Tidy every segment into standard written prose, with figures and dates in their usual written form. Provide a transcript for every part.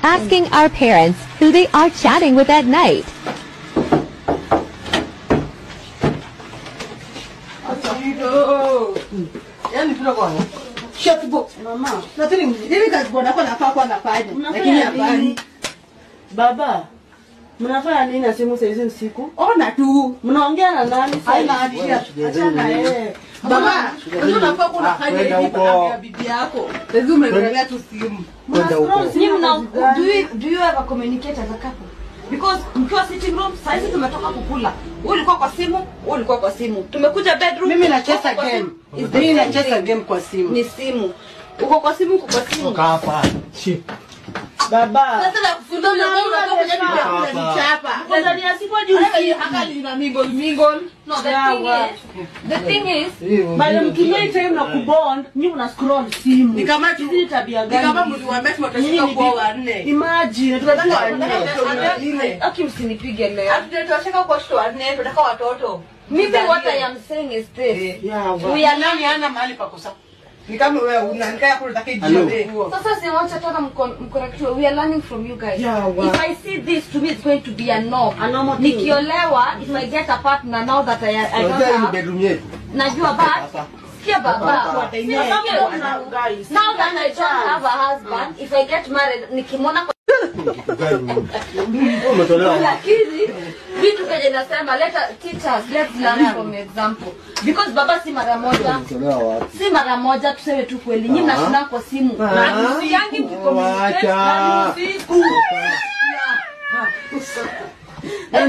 asking our parents who they are chatting with at night. Mama, Baba, mnafanya nini na simu saa hizi usiku? Ona tu. Mnaongea na nani sasa? Haina hatia. Achana yeye. Baba, unafaa kuna haja hivi ya bibi yako. Lazima umeangalia tu simu. Do you ever communicate as a couple? Because mkiwa sitting room, sasa hivi tumetoka kukula. Wewe ulikuwa kwa simu, wewe ulikuwa kwa simu. Tumekuja bedroom. Mimi nacheza game. Mimi nacheza game kwa simu. Ni simu. Uko kwa simu, uko kwa simu. Toka hapa. Baba. Sasa na kufundisha wewe unataka kuja kunichapa. Kwanza ni asipo juu Hakali na mingle. No, the thing is, bali mkinyei time na kubond, nyinyi una scroll simu. Ni kama hizi tabia gani? Ni kama mliwaambia tutashika kwa wanne. Imagine tunataka wanne. aki msinipige leo. Tutashika kwa watoto wanne, tunataka watoto. Maybe what I am saying is this. We are nani hana mahali pa kusa. Ni kama wewe unaangalia kule take jioni. Sasa si wacha toka mkorektiwe. We are learning from you guys. If I see this, to me it's going to be a norm. Nikiolewa, if I get a partner now that I don't have. Najua but sikia baba. Now that I don't have a husband, if I get married, nikimwona lakini vitu kaje nasema let's learn from example, because baba si mara moja tuseme tu kweli nyinyi mnashina kwa simu na yangi mkikommunicate usiku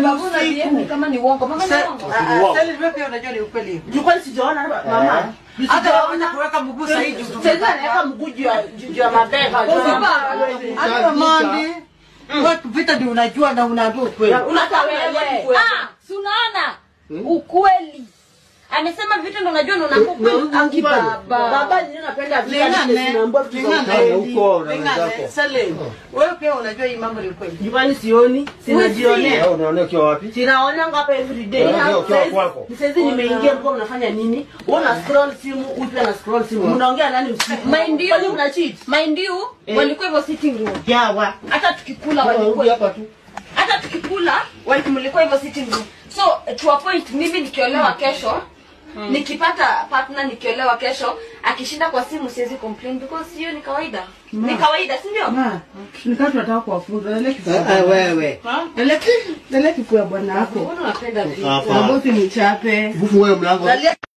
babu na yeye kama ni uongo mama ni uongo. Sasa wewe pia unajua ni ukweli. Nilikuwa sijaona mama. Hata waona kuweka mguu sahihi juu. Sasa anaweka mguu juu ya mabega. Hata mandi. Wewe vita ndio unajua na unaambia ukweli. Hata wewe. Si unaona? Ukweli. Amesema vitu ndo unajua ndo unakuwa baba nini napenda vita tunaambia vitu huko na Salim. Wewe pia unajua hii mambo ni ukweli. Jibani sioni, sinajionea. Wewe unaona ukiwa wapi? Sinaona ngapa every day. Sasa nimeingia mko mnafanya nini? Una scroll simu, upi na scroll simu. Mnaongea nani usiku? Mind you mna cheat. Mind you walikuwa hivyo sitting room. Yawa. Hata tukikula walikuwa hapa tu. hata tukikula walikuwa hivyo sitting room. So to a point mimi nikiolewa kesho nikipata partner nikiolewa kesho akishinda kwa simu siwezi complain because hiyo ni kawaida. Ni kawaida, si ndio? Nikati tunataka kuwafunza wewe. Naleki kwa bwana wako. Mbona unapenda vipi? Sababu ni chape. Bufu wewe mlango.